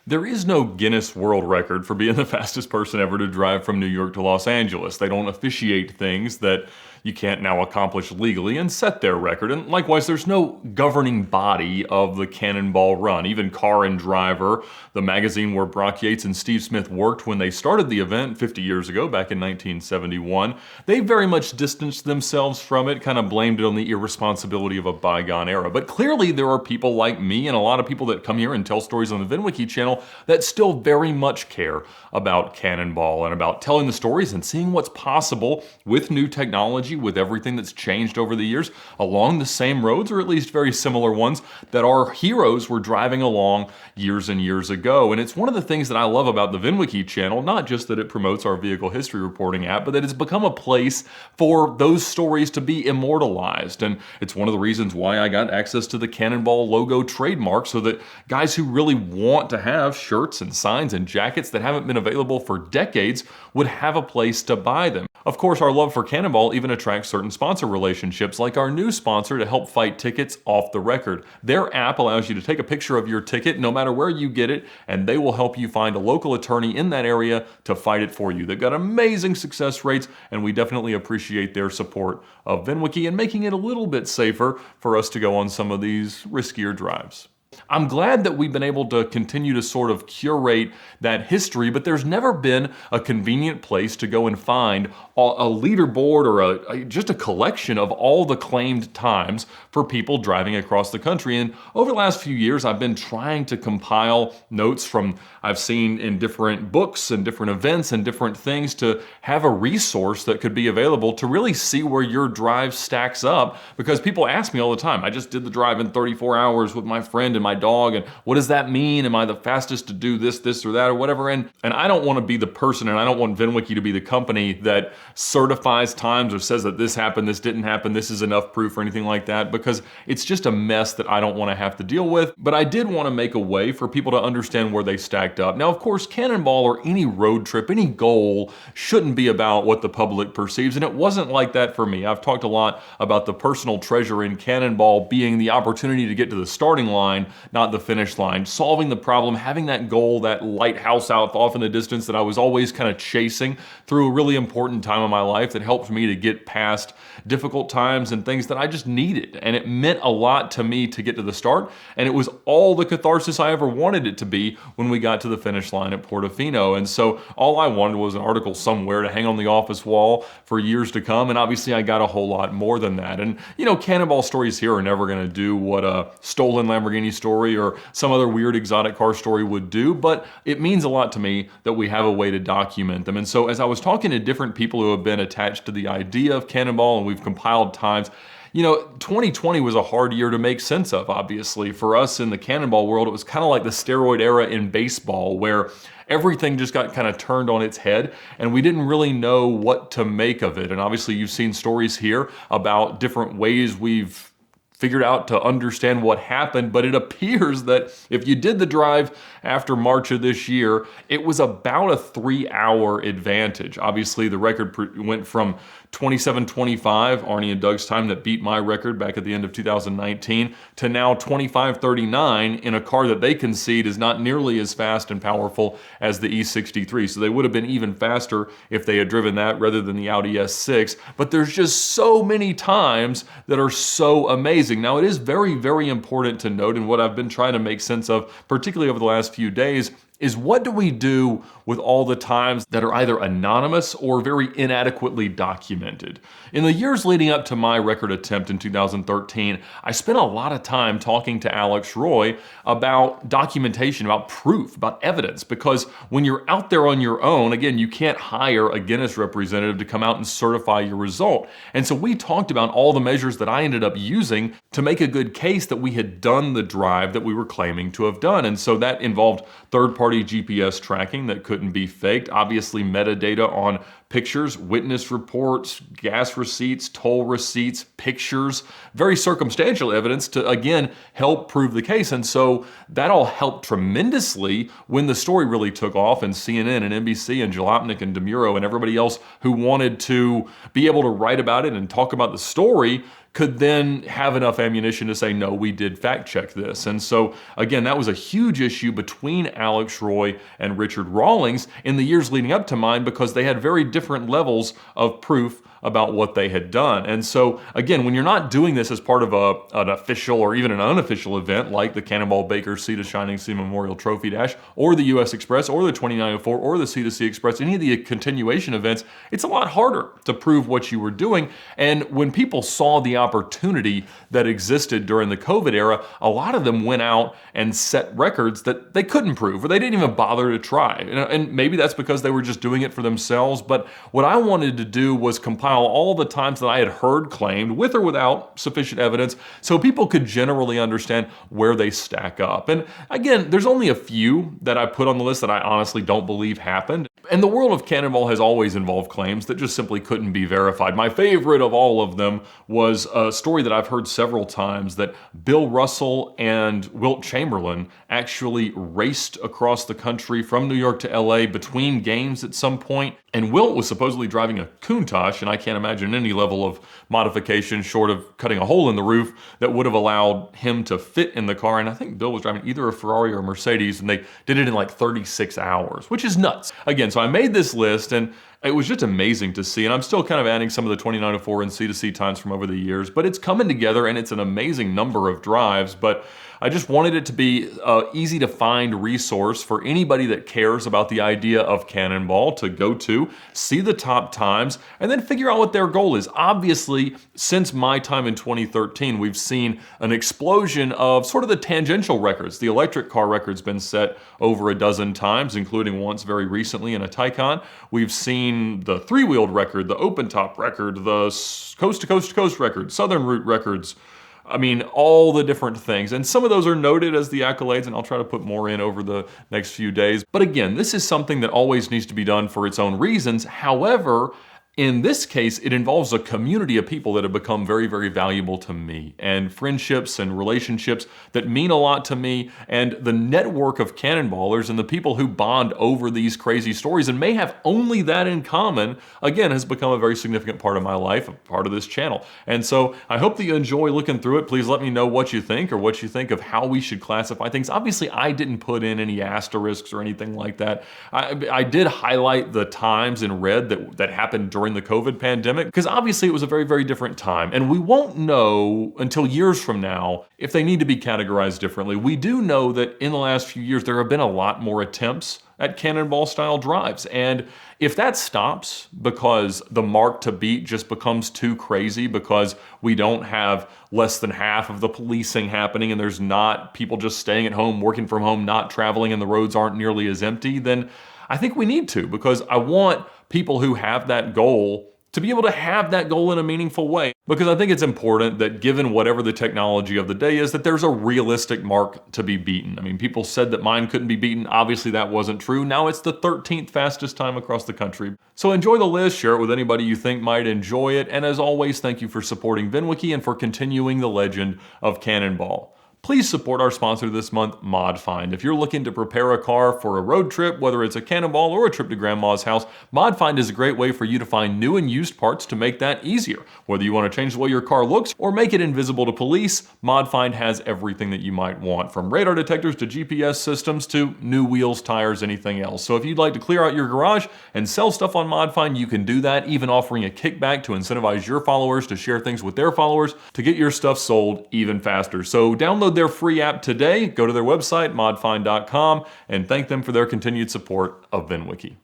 There is no Guinness World Record for being the fastest person ever to drive from New York to Los Angeles. They don't officiate things that you can't now accomplish legally and set their record. And likewise, there's no governing body of the Cannonball Run. Even Car and Driver, the magazine where Brock Yates and Steve Smith worked when they started the event 50 years ago, back in 1971, they very much distanced themselves from it, kind of blamed it on the irresponsibility of a bygone era. But clearly there are people like me and a lot of people that come here and tell stories on the VINwiki channel that still very much care about Cannonball and about telling the stories and seeing what's possible with new technology, with everything that's changed over the years along the same roads, or at least very similar ones that our heroes were driving along years and years ago. And it's one of the things that I love about the VINwiki channel, not just that it promotes our vehicle history reporting app, but that it's become a place for those stories to be immortalized. And it's one of the reasons why I got access to the Cannonball logo trademark, so that guys who really want to have shirts and signs and jackets that haven't been available for decades would have a place to buy them. Of course, our love for Cannonball even attracts certain sponsor relationships, like our new sponsor to help fight tickets off the record. Their app allows you to take a picture of your ticket no matter where you get it, and they will help you find a local attorney in that area to fight it for you. They've got amazing success rates, and we definitely appreciate their support of VINwiki and making it a little bit safer for us to go on some of these riskier drives. I'm glad that we've been able to continue to sort of curate that history, but there's never been a convenient place to go and find a leaderboard or just a collection of all the claimed times for people driving across the country. And over the last few years, I've been trying to compile notes from I've seen in different books and different events and different things to have a resource that could be available to really see where your drive stacks up. Because people ask me all the time, I just did the drive in 34 hours with my friend and my dog, and what does that mean? Am I the fastest to do this or that or whatever? And I don't want to be the person, and I don't want VINwiki to be the company that certifies times or says that this happened, this didn't happen, this is enough proof or anything like that, because it's just a mess that I don't want to have to deal with. But I did want to make a way for people to understand where they stacked up. Now, of course, Cannonball or any road trip, any goal shouldn't be about what the public perceives, and it wasn't like that for me. I've talked a lot about the personal treasure in Cannonball being the opportunity to get to the starting line, not the finish line, solving the problem, having that goal, that lighthouse out off in the distance that I was always kind of chasing through a really important time of my life that helped me to get past difficult times and things that I just needed. And it meant a lot to me to get to the start, and it was all the catharsis I ever wanted it to be when we got to the finish line at Portofino. And so all I wanted was an article somewhere to hang on the office wall for years to come, and obviously I got a whole lot more than that. And you know, Cannonball stories here are never going to do what a stolen Lamborghini story or some other weird exotic car story would do, but it means a lot to me that we have a way to document them. And so as I was talking to different people who have been attached to the idea of Cannonball, and we've compiled times, you know, 2020 was a hard year to make sense of, obviously. For us in the Cannonball world, it was kind of like the steroid era in baseball, where everything just got kind of turned on its head, and we didn't really know what to make of it. And obviously you've seen stories here about different ways we've figured out to understand what happened, but it appears that if you did the drive after March of this year, it was about a 3-hour advantage. Obviously, the record went from 27:25, Arnie and Doug's time that beat my record back at the end of 2019, to now 25:39 in a car that they concede is not nearly as fast and powerful as the E63. So they would have been even faster if they had driven that rather than the Audi S6. But there's just so many times that are so amazing. Now, it is very, very important to note, and what I've been trying to make sense of, particularly over the last few days, is what do we do with all the times that are either anonymous or very inadequately documented? In the years leading up to my record attempt in 2013, I spent a lot of time talking to Alex Roy about documentation, about proof, about evidence, because when you're out there on your own, again, you can't hire a Guinness representative to come out and certify your result. And so we talked about all the measures that I ended up using to make a good case that we had done the drive that we were claiming to have done. And so that involved third-party GPS tracking that couldn't be faked, obviously metadata on pictures, witness reports, gas receipts, toll receipts, pictures, very circumstantial evidence to, again, help prove the case. And so that all helped tremendously when the story really took off, and CNN and NBC and Jalopnik and DeMuro and everybody else who wanted to be able to write about it and talk about the story could then have enough ammunition to say, no, we did fact check this. And so, again, that was a huge issue between Alex Roy and Richard Rawlings in the years leading up to mine, because they had very different levels of proof about what they had done. And so, again, when you're not doing this as part of an official or even an unofficial event like the Cannonball Baker Sea to Shining Sea Memorial Trophy Dash, or the US Express, or the 2904, or the Sea to Sea Express, any of the continuation events, it's a lot harder to prove what you were doing. And when people saw the opportunity that existed during the COVID era, a lot of them went out and set records that they couldn't prove, or they didn't even bother to try. And maybe that's because they were just doing it for themselves. But what I wanted to do was compile all the times that I had heard claimed, with or without sufficient evidence, so people could generally understand where they stack up. And again, there's only a few that I put on the list that I honestly don't believe happened. And the world of Cannonball has always involved claims that just simply couldn't be verified. My favorite of all of them was a story that I've heard several times, that Bill Russell and Wilt Chamberlain actually raced across the country from New York to LA between games at some point. And Wilt was supposedly driving a Countach, and I can't imagine any level of modification short of cutting a hole in the roof that would have allowed him to fit in the car. And I think Bill was driving either a Ferrari or a Mercedes, and they did it in like 36 hours, which is nuts. Again, so I made this list, and it was just amazing to see, and I'm still kind of adding some of the 2904 and C2C times from over the years, but it's coming together, and it's an amazing number of drives. But I just wanted it to be an easy to find resource for anybody that cares about the idea of Cannonball to go to, see the top times, and then figure out what their goal is. Obviously, since my time in 2013, we've seen an explosion of sort of the tangential records. The electric car record's been set over a dozen times, including once very recently in a Taycan. We've seen the three-wheeled record, the open-top record, the coast-to-coast-to-coast record, southern route records. I mean, all the different things. And some of those are noted as the accolades, and I'll try to put more in over the next few days. But again, this is something that always needs to be done for its own reasons. However, in this case, it involves a community of people that have become very, very valuable to me, and friendships and relationships that mean a lot to me, and the network of Cannonballers and the people who bond over these crazy stories and may have only that in common, again, has become a very significant part of my life, a part of this channel. And so I hope that you enjoy looking through it. Please let me know what you think, or what you think of how we should classify things. Obviously, I didn't put in any asterisks or anything like that. I did highlight the times in red that happened during the COVID pandemic, because obviously it was a very, very different time. And we won't know until years from now if they need to be categorized differently. We do know that in the last few years, there have been a lot more attempts at Cannonball style drives. And if that stops because the mark to beat just becomes too crazy, because we don't have less than half of the policing happening, and there's not people just staying at home, working from home, not traveling, and the roads aren't nearly as empty, then I think we need to, because I want people who have that goal to be able to have that goal in a meaningful way. Because I think it's important that, given whatever the technology of the day is, that there's a realistic mark to be beaten. I mean, people said that mine couldn't be beaten. Obviously that wasn't true. Now it's the 13th fastest time across the country. So enjoy the list, share it with anybody you think might enjoy it. And as always, thank you for supporting VINwiki and for continuing the legend of Cannonball. Please support our sponsor this month, ModFind. If you're looking to prepare a car for a road trip, whether it's a Cannonball or a trip to Grandma's house, ModFind is a great way for you to find new and used parts to make that easier. Whether you want to change the way your car looks or make it invisible to police, ModFind has everything that you might want, from radar detectors to GPS systems to new wheels, tires, anything else. So if you'd like to clear out your garage and sell stuff on ModFind, you can do that, even offering a kickback to incentivize your followers to share things with their followers to get your stuff sold even faster. So download their free app today, go to their website, modfind.com, and thank them for their continued support of VINwiki.